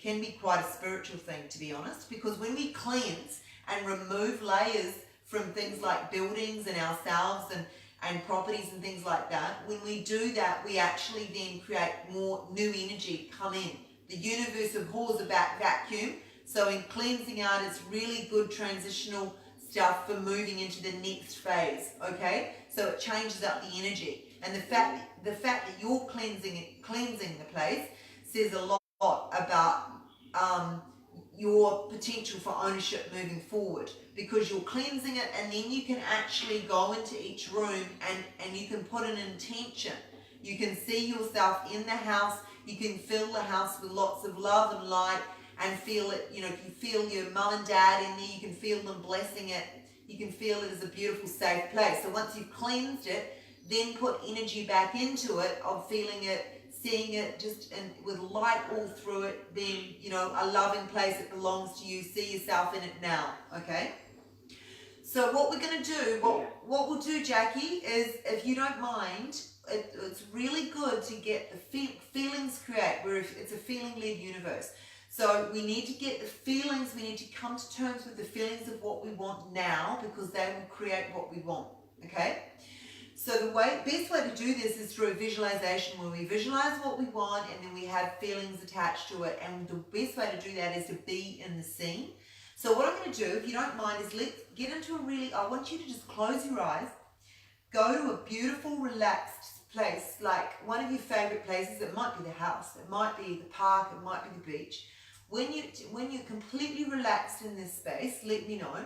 can be quite a spiritual thing, to be honest, because when we cleanse and remove layers from things like buildings and ourselves and properties and things like that, when we do that, we actually then create more new energy come in. The universe abhors a vacuum, so in cleansing out, it's really good transitional stuff for moving into the next phase, okay? So it changes up the energy. And the fact that you're cleansing the place says a lot about your potential for ownership moving forward, because you're cleansing it, and then you can actually go into each room and you can put an intention. You can see yourself in the house, you can fill the house with lots of love and light, and feel it, you feel your mum and dad in there, you can feel them blessing it, you can feel it as a beautiful, safe place. So once you've cleansed it, then put energy back into it of feeling it, seeing it just with light all through it, being, you know, a loving place that belongs to you. See yourself in it now, okay? So what we're going to do, what we'll do, Jackie, is, if you don't mind, it's really good to get the feelings create, where it's a feeling-led universe. So we need to get the feelings, we need to come to terms with the feelings of what we want now, because they will create what we want, okay? So the best way to do this is through a visualization, where we visualize what we want and then we have feelings attached to it. And the best way to do that is to be in the scene. So what I'm going to do, if you don't mind, is let's get into I want you to just close your eyes, go to a beautiful, relaxed place, like one of your favorite places. It might be the house, it might be the park, it might be the beach. When you're completely relaxed in this space, let me know.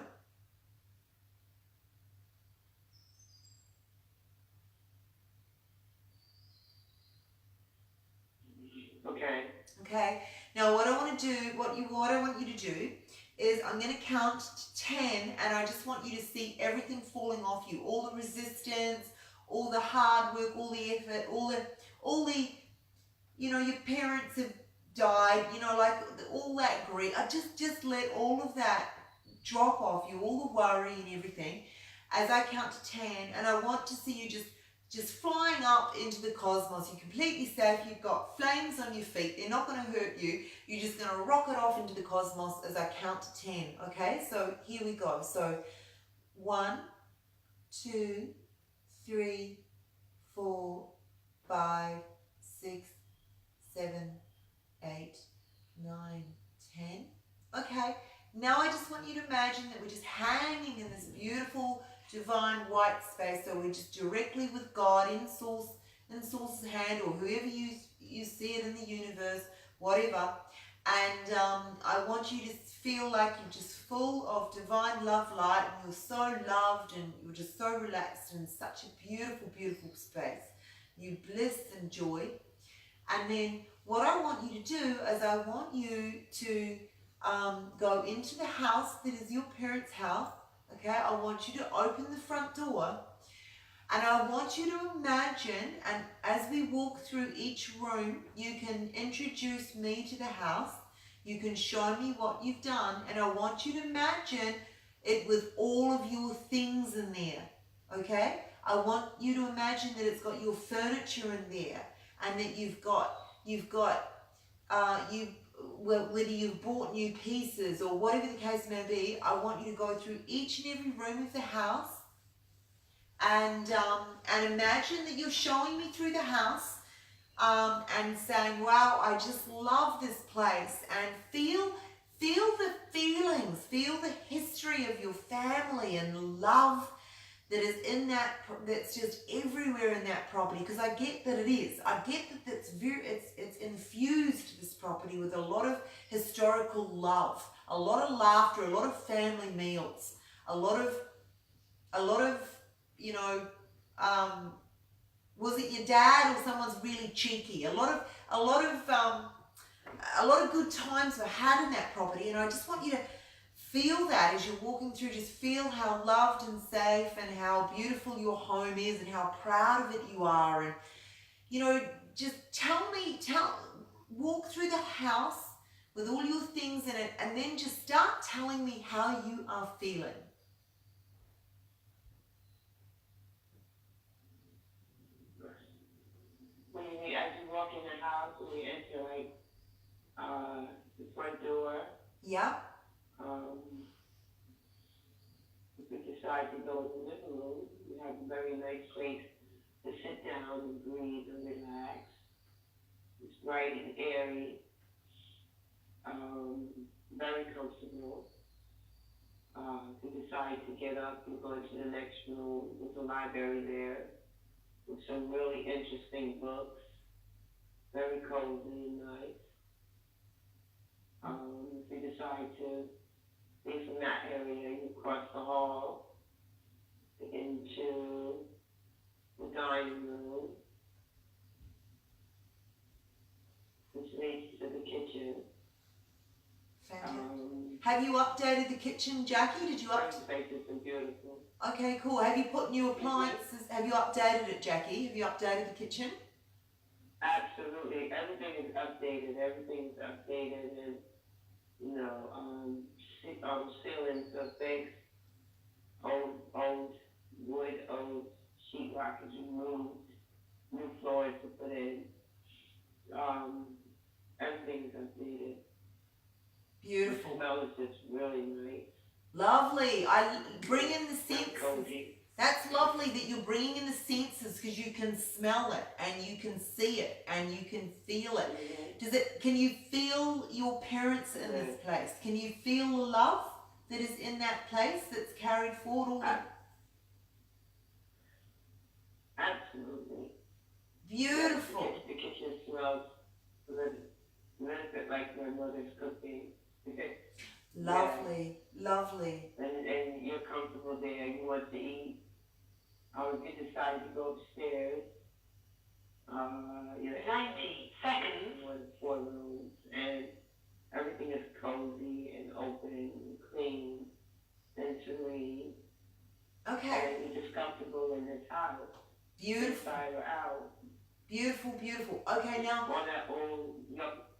Okay.
Okay. Now what I want to do, what I want you to do is, I'm going to count to 10, and I just want you to see everything falling off you, all the resistance, all the hard work, all the effort, all the, you know, your parents have died, you know, like all that grief. I just let all of that drop off you, all the worry and everything, as I count to 10, and I want to see you just flying up into the cosmos. You're completely safe. You've got flames on your feet. They're not going to hurt you. You're just going to rocket off into the cosmos as I count to 10. Okay, so here we go. So 1, 2, 3, 4, 5, 6, 7, 8, 9, 10. Okay, now I just want you to imagine that we're just hanging in this beautiful divine white space. So we're just directly with God, in Source's hand, or whoever you see it in the universe, whatever. And I want you to feel like you're just full of divine love light, and you're so loved, and you're just so relaxed in such a beautiful, beautiful space. You bliss and joy. And then what I want you to do is, I want you to go into the house that is your parents' house. Okay, I want you to open the front door, and I want you to imagine, and as we walk through each room, you can introduce me to the house, you can show me what you've done, and I want you to imagine it with all of your things in there, okay? I want you to imagine that it's got your furniture in there, and that whether you've bought new pieces or whatever the case may be. I want you to go through each and every room of the house, and imagine that you're showing me through the house, and saying, wow, I just love this place, and feel the feelings, feel the history of your family and the love that is in that's just everywhere in that property, because I get that it is. I get that it's infused, this property, with a lot of historical love, a lot of laughter, a lot of family meals, a lot of you know, was it your dad or someone's really cheeky? A lot of good times were had in that property, and I just want you to feel that as you're walking through. Just feel how loved and safe and how beautiful your home is, and how proud of it you are. And, you know, just walk through the house with all your things in it, and then just start telling me how you are feeling.
As you walk in the house, when you enter, like, the front door.
Yeah.
If we decide to go in the living room, we have a very nice place to sit down and breathe and relax. It's bright and airy, very comfortable. If we decide to get up and go into the next room, there's a library there with some really interesting books, very cozy and nice. If we decide to leave from that area, you cross the hall into the dining room, which leads to the kitchen.
Fantastic. Have you updated the kitchen, Jackie? Did you
My space is so beautiful.
Okay, cool. Have you put new appliances? Have you updated it, Jackie? Have you updated the kitchen?
Absolutely. Everything is updated. Everything's updated, and ceilings are fixed. Old wood, old sheetrock is removed. New floors to put in. Everything's updated.
Beautiful.
The smell is just really nice.
Lovely. I bring in the senses.
Cozy.
That's lovely that you're bringing in the senses because you can smell it and you can see it and you can feel it. Can you feel your parents in this place? Can you feel the love that is in that place that's carried forward all the...
Absolutely.
Beautiful.
The kitchen smells a little bit like my mother's cooking.
Lovely, lovely.
And you're comfortable there. You want to eat. If you decide to go upstairs,
90 seconds.
4 rooms, and everything is cozy and open and clean and serene.
Okay.
And you're just comfortable in this house.
Beautiful.
Inside or out.
Beautiful, beautiful. Okay, now...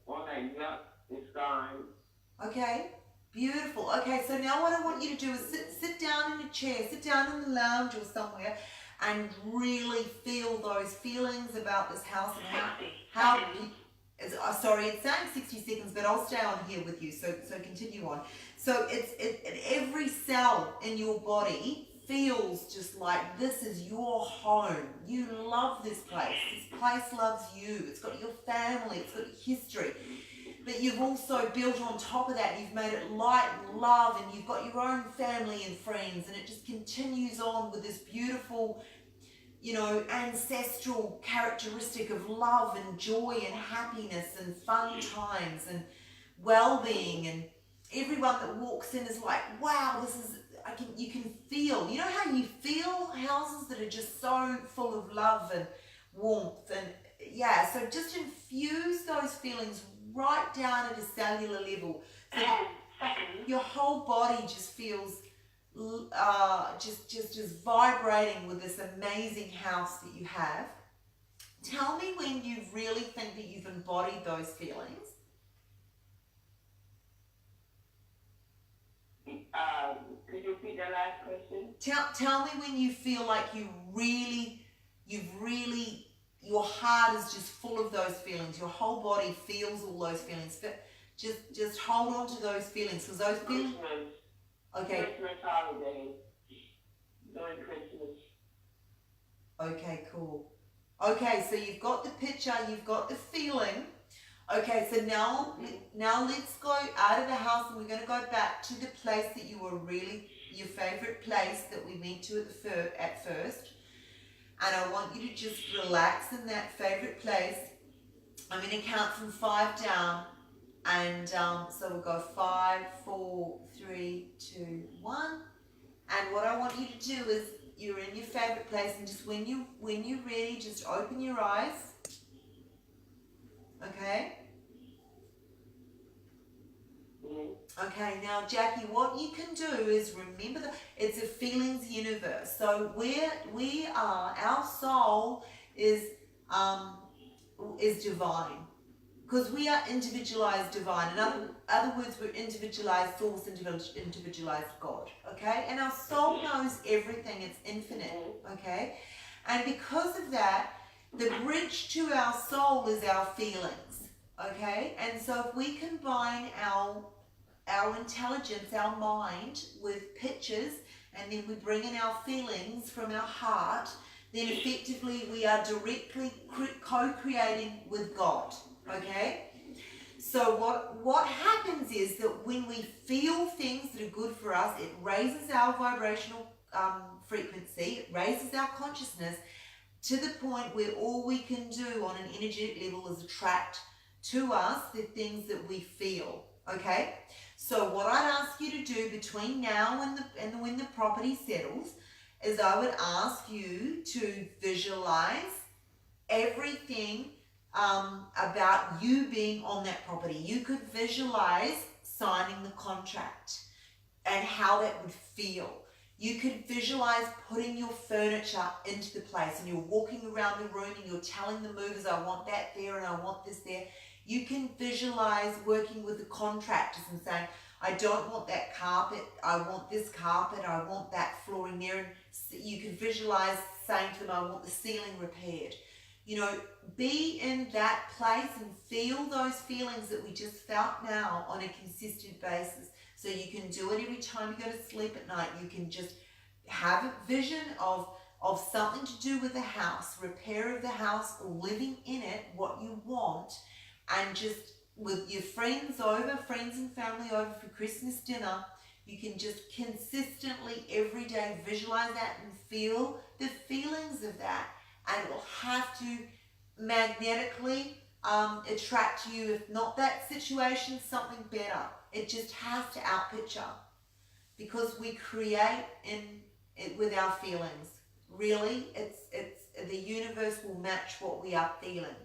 All that yuck is gone.
Okay. Beautiful. Okay, so now what I want you to do is sit down in a chair, sit down in the lounge or somewhere, and really feel those feelings about this house and how sorry, it's saying 60 seconds, but I'll stay on here with you, so continue on. So every cell in your body feels just like this is your home. You love this place. This place loves you. It's got your family. It's got your history. But you've also built on top of that, you've made it light and love, and you've got your own family and friends, and it just continues on with this beautiful, ancestral characteristic of love and joy and happiness and fun times and well-being, and everyone that walks in is like, wow, you can feel, you know how you feel houses that are just so full of love and warmth, and yeah, so just infuse those feelings right down at a cellular level. So
10 seconds.
your whole body just feels just vibrating with this amazing house that you have. Tell me when you really think that you've embodied those feelings.
Could you repeat that last question?
Tell me when you feel like you've really, your heart is just full of those feelings. Your whole body feels all those feelings. But just hold on to those feelings, because those feelings.
Christmas.
Okay.
Christmas holiday. During Christmas.
Okay, cool. Okay, so you've got the picture, you've got the feeling. Okay, so now let's go out of the house, and we're going to go back to the place that you were really, your favorite place that we went to at first. And I want you to just relax in that favorite place. I'm going to count from 5 down. And so we'll go 5, 4, 3, 2, 1. And what I want you to do is, you're in your favorite place, and just when you're ready, just open your eyes. Okay? Okay, now Jackie, what you can do is remember that it's a feelings universe. So we are, our soul is divine. Because we are individualized divine. In other words, we're individualized source, individualized God. Okay? And our soul knows everything. It's infinite. Okay? And because of that, the bridge to our soul is our feelings. Okay? And so if we combine our intelligence, our mind, with pictures, and then we bring in our feelings from our heart, then effectively we are directly co-creating with God. Okay? So what happens is that when we feel things that are good for us, it raises our vibrational frequency, it raises our consciousness to the point where all we can do on an energetic level is attract to us the things that we feel. Okay? So what I'd ask you to do between now and when the property settles is I would ask you to visualize everything about you being on that property. You could visualize signing the contract and how that would feel. You could visualize putting your furniture into the place, and you're walking around the room and you're telling the movers, I want that there and I want this there. You can visualize working with the contractors and saying, I don't want that carpet, I want this carpet, I want that flooring there. And you can visualize saying to them, I want the ceiling repaired. You know, be in that place and feel those feelings that we just felt now on a consistent basis. So you can do it every time you go to sleep at night. You can just have a vision of something to do with the house, repair of the house, or living in it, what you want, and just with your friends and family over for Christmas dinner, you can just consistently every day visualize that and feel the feelings of that, and it will have to magnetically attract you, if not that situation, something better. It just has to outpicture, because we create in it with our feelings. Really, it's the universe will match what we are feeling.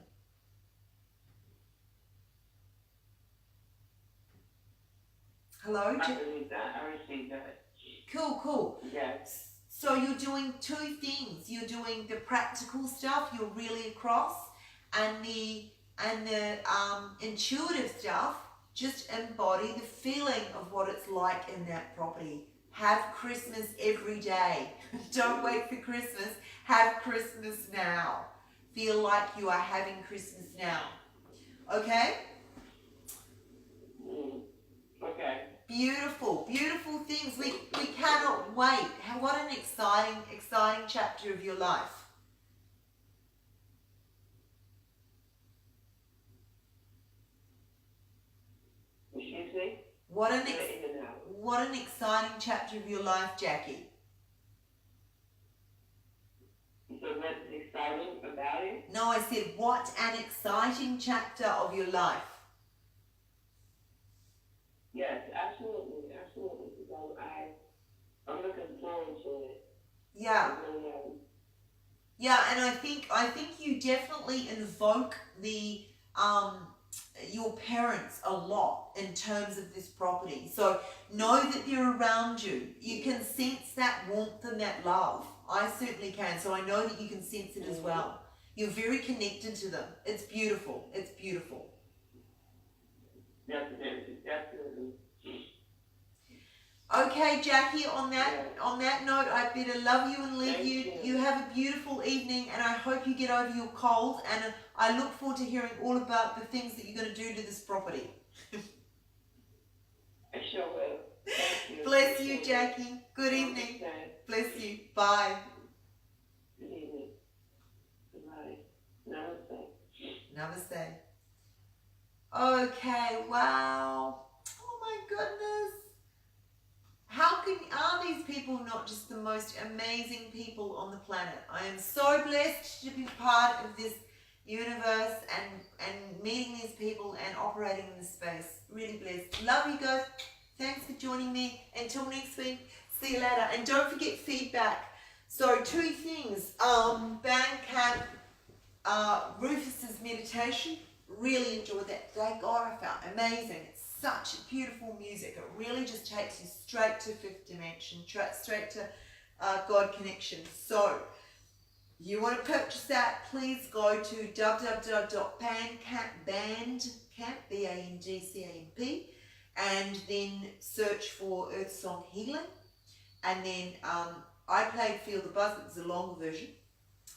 Hello?
I believe that. I received that.
Cool.
Yes.
So you're doing two things. You're doing the practical stuff, you're really across, and the intuitive stuff. Just embody the feeling of what it's like in that property. Have Christmas every day. Don't wait for Christmas. Have Christmas now. Feel like you are having Christmas now. Okay?
Okay.
Beautiful things. We cannot wait. What an exciting chapter of your life.
Excuse me?
What an exciting chapter of your life, Jackie.
So what's exciting about it?
No, I said, what an exciting chapter of your life.
Yes, absolutely. Because I'm looking forward to it.
Yeah.
I really am.
Yeah, and I think you definitely invoke the your parents a lot in terms of this property. So know that they're around you. You can sense that warmth and that love. I certainly can. So I know that you can sense it as well. You're very connected to them. It's beautiful.
Definitely.
Okay, Jackie, on that note, I better love you and leave
Thank
you.
you.
You have a beautiful evening, and I hope you get over your cold, and I look forward to hearing all about the things that you're going to do to this property.
I sure will. Thank you.
Bless you, Jackie. Good evening. Bless you. Bye.
Good evening. Goodbye. Namaste.
Namaste. Okay, wow. Oh my goodness. Are these people not just the most amazing people on the planet? I am so blessed to be part of this universe and meeting these people and operating in this space. Really blessed. Love you guys. Thanks for joining me. Until next week. See you later. And don't forget feedback. So 2 things. Bandcamp, Rufus's meditation. Really enjoyed that today. God, I felt amazing. It's such beautiful music. It really just takes you straight to 5th dimension, straight to God connection. So, you want to purchase that, please go to www.bandcamp, BANDCAMP, and then search for Earth Song Healing. And then I played Feel the Buzz, it was a longer version.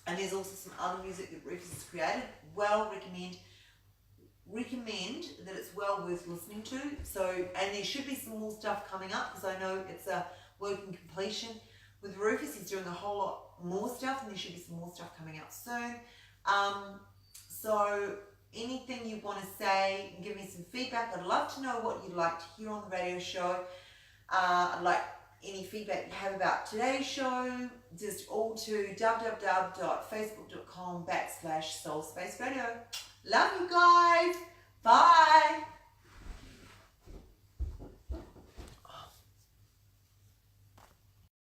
And there's also some other music that Rufus has created. Well recommend that it's well worth listening to. So, and there should be some more stuff coming up, because I know it's a work in completion. With Rufus, he's doing a whole lot more stuff, and there should be some more stuff coming out soon. So anything you want to say, give me some feedback. I'd love to know what you'd like to hear on the radio show. I'd like any feedback you have about today's show, just all to www.facebook.com/Soulspaceradio. Love you guys. Bye.